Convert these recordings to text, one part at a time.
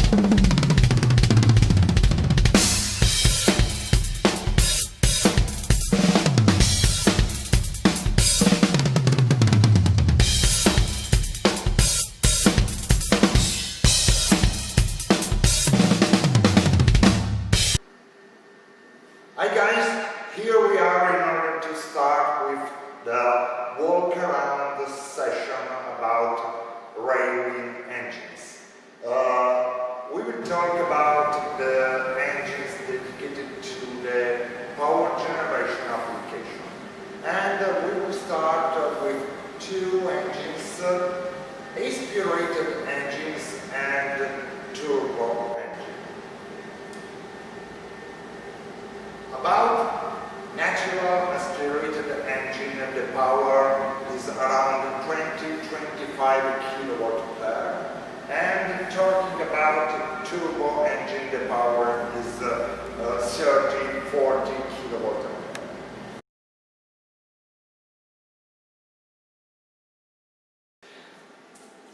Hi guys, here we are in order to start with the walk-around session about Raywin engines. We will talk about the engines dedicated to the power generation application. And we will start with two engines, aspirated engines and turbo engines. About natural aspirated engine, the power is around 20-25 kilowatt per, and talking about turbo engine, the power is 30-40 kilowatt per.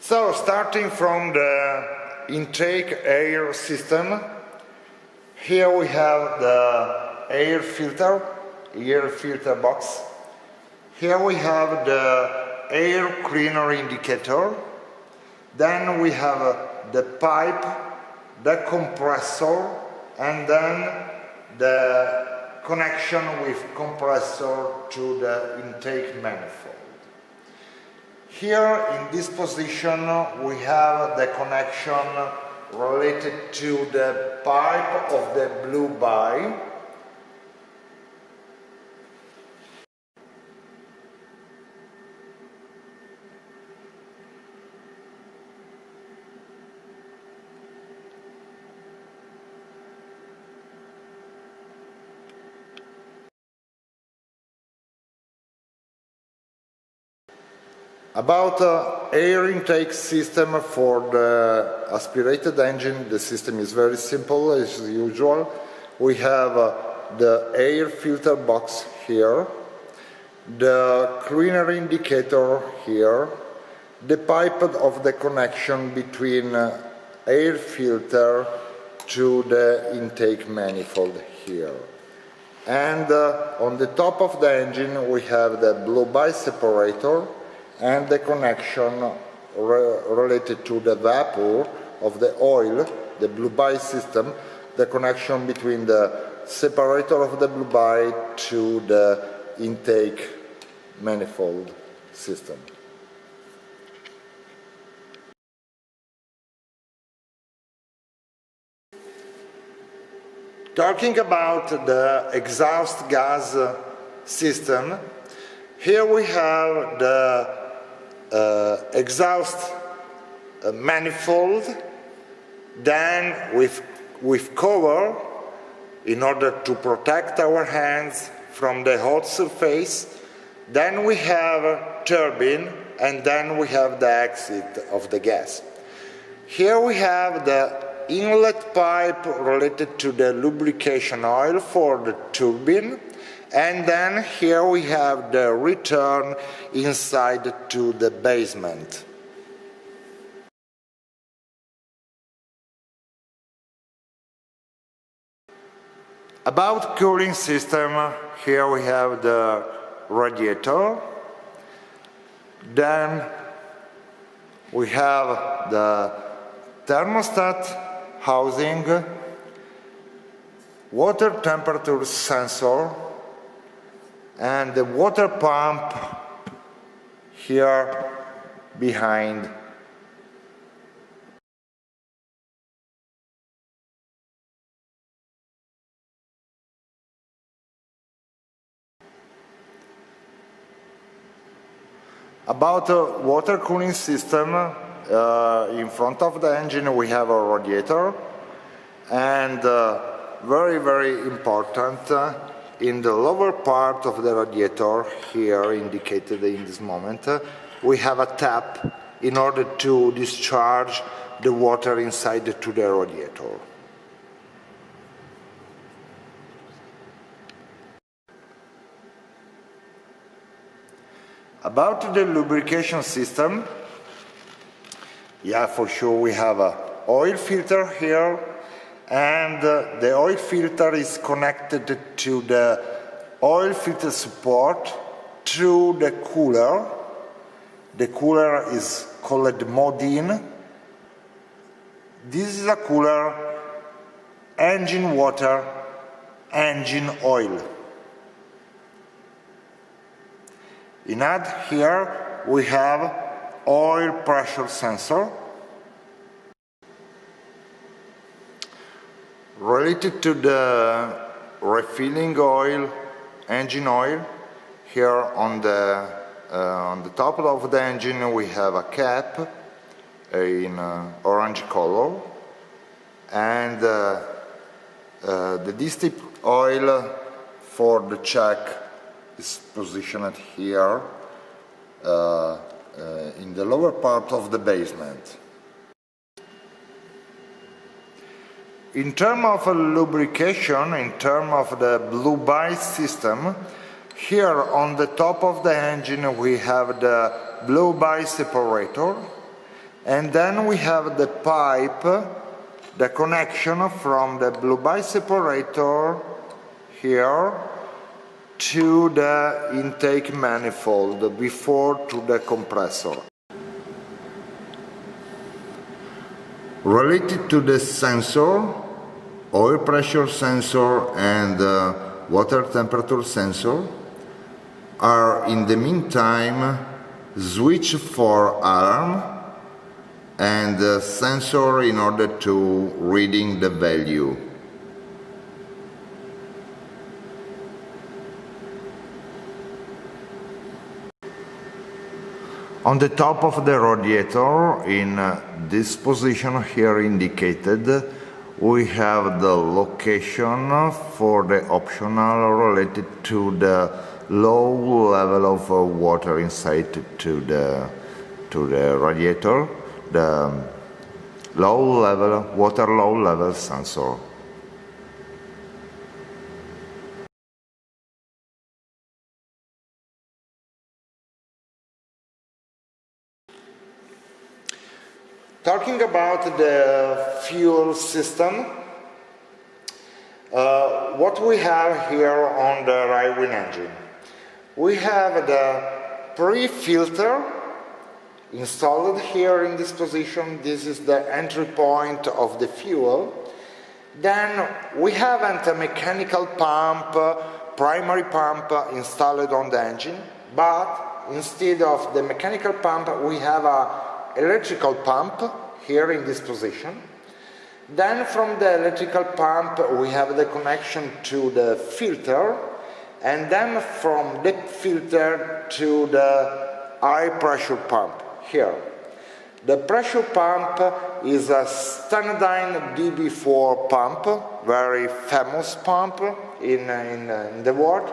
So starting from the intake air system, here we have the air filter box. Here we have the air cleaner indicator. Then we have the pipe, the compressor, and then the connection with compressor to the intake manifold. Here in this position we have the connection related to the pipe of the blue by. About air intake system for the aspirated engine, the system is very simple as usual. We have the air filter box here, the cleaner indicator here, the pipe of the connection between air filter to the intake manifold here. And on the top of the engine we have the blue-by separator and the connection related to the vapor of the oil, the blue-by system, the connection between the separator of the blue-by to the intake manifold system. Talking about the exhaust gas system, here we have the exhaust manifold, then with cover in order to protect our hands from the hot surface. Then we have a turbine, and then we have the exit of the gas. Here we have the inlet pipe related to the lubrication oil for the turbine. And then here we have the return inside to the basement. About cooling system, here we have the radiator. Then we have the thermostat housing, water temperature sensor, and the water pump here behind. About the water cooling system, in front of the engine we have a radiator, and very important, in the lower part of the radiator, here indicated in this moment, we have a tap in order to discharge the water inside to the radiator. About the lubrication system, yeah, for sure we have oil filter here, and the oil filter is connected to the oil filter support through the cooler. The cooler is called Modin. This is a cooler, engine water, engine oil. In add here we have oil pressure sensor. Related to the refilling oil, engine oil, here on the top of the engine we have a cap in orange color, and the distilled oil for the check is positioned here in the lower part of the basement. In terms of lubrication, in terms of the blue bite system, here on the top of the engine we have the blue bite separator, and then we have the pipe, the connection from the blue bite separator here to the intake manifold before to the compressor. Related to the sensor, oil pressure sensor and water temperature sensor are in the meantime switch for alarm and sensor in order to reading the value. On the top of the radiator, in this position here indicated, we have the location for the optional related to the low level of water inside to the radiator, the water low level sensor. Talking about the fuel system, what we have here on the Raywin engine. We have the pre-filter installed here in this position. This is the entry point of the fuel. Then we have a mechanical pump, primary pump installed on the engine, but instead of the mechanical pump we have a electrical pump here in this position. Then from the electrical pump we have the connection to the filter, and then from the filter to the high pressure pump here. The pressure pump is a standard DB4 pump, very famous pump in the world.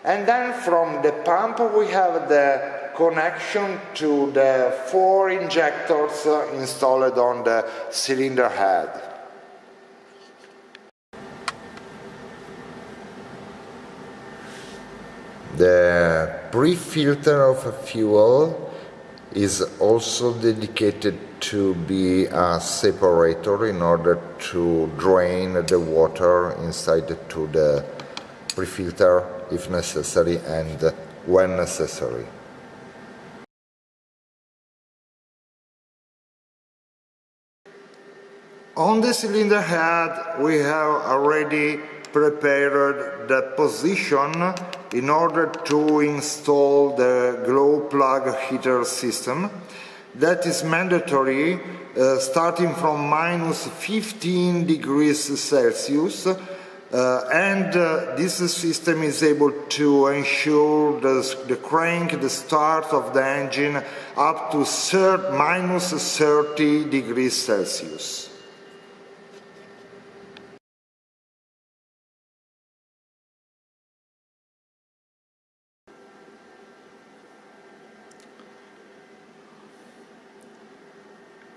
And then from the pump we have the connection to the 4 injectors installed on the cylinder head. The pre-filter of fuel is also dedicated to be a separator in order to drain the water inside to the pre-filter if necessary and when necessary. On the cylinder head we have already prepared the position in order to install the glow plug heater system. That is mandatory starting from minus 15 degrees Celsius, and this system is able to ensure the crank, the start of the engine up to minus 30 degrees Celsius.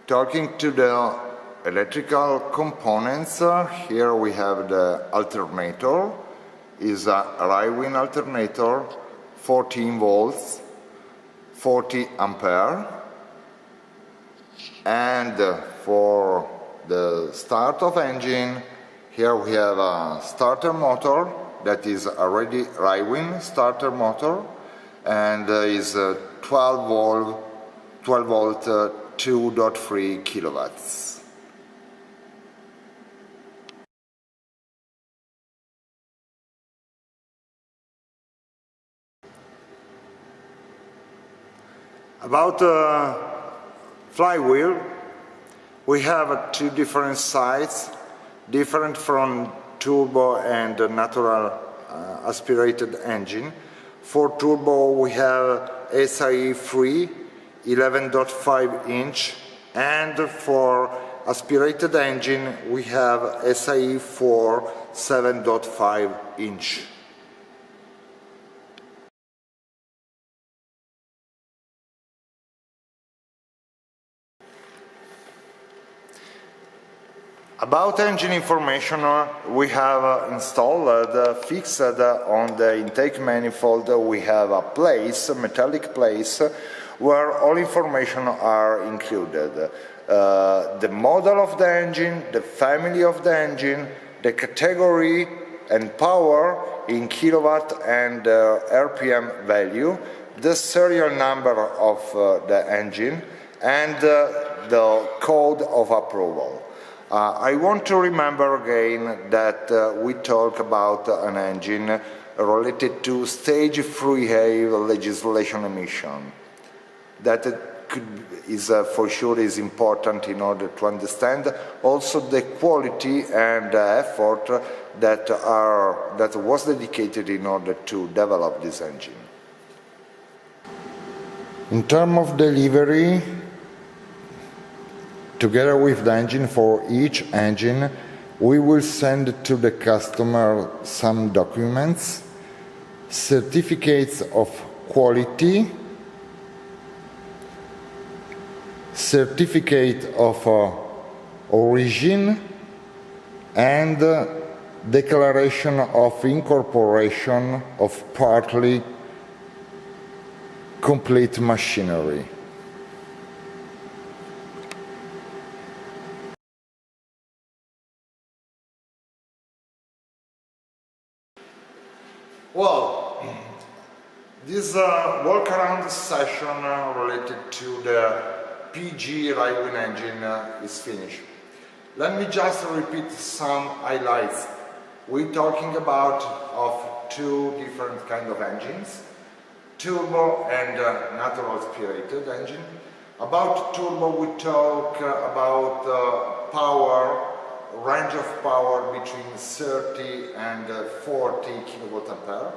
Talking to the electrical components, here we have the alternator, is a Raywin alternator, 14 volts, 40 ampere, and for the start of engine. Here we have a starter motor that is already Raywin starter motor, and is 12 volt 2.3 kilowatts. About flywheel, we have two different sides, different from turbo and natural aspirated engine. For turbo we have SIE free 11.5 inch, and for aspirated engine we have SIE 4 7.5 inch. About engine information, we have installed, fixed on the intake manifold, we have a place, a metallic place, where all information are included. The model of the engine, the family of the engine, the category and power in kilowatt and RPM value, the serial number of the engine, and the code of approval. I want to remember again that we talk about an engine related to stage 3A legislation emission. That is for sure is important in order to understand also the quality and effort that was dedicated in order to develop this engine. In terms of delivery, together with the engine, for each engine, we will send to the customer some documents, certificates of quality, certificate of origin, and declaration of incorporation of partly complete machinery. Well, this walk-around session related to the PG Raywin engine is finished. Let me just repeat some highlights. We're talking about of two different kind of engines, turbo and natural aspirated engine. About turbo we talk about power, range of power between 30 and 40 kilowatt ampere,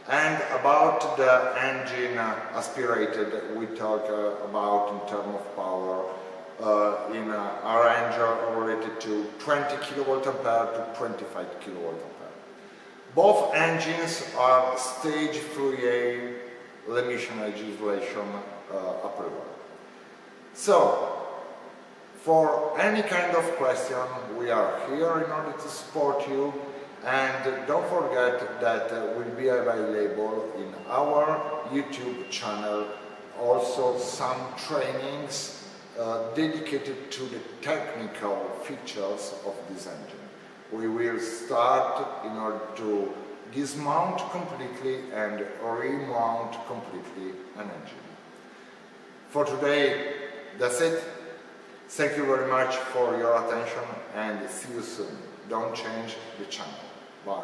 and about the engine aspirated we talk about in terms of power in a range related to 20 kilowatt ampere to 25 kilowatt ampere. Both engines are stage 3A emission legislation approval. So, for any kind of question, we are here in order to support you, and don't forget that will be available in our YouTube channel also some trainings dedicated to the technical features of this engine. We will start in order to dismount completely and remount completely an engine. For today, that's it. Thank you very much for your attention, and see you soon. Don't change the channel. Bye.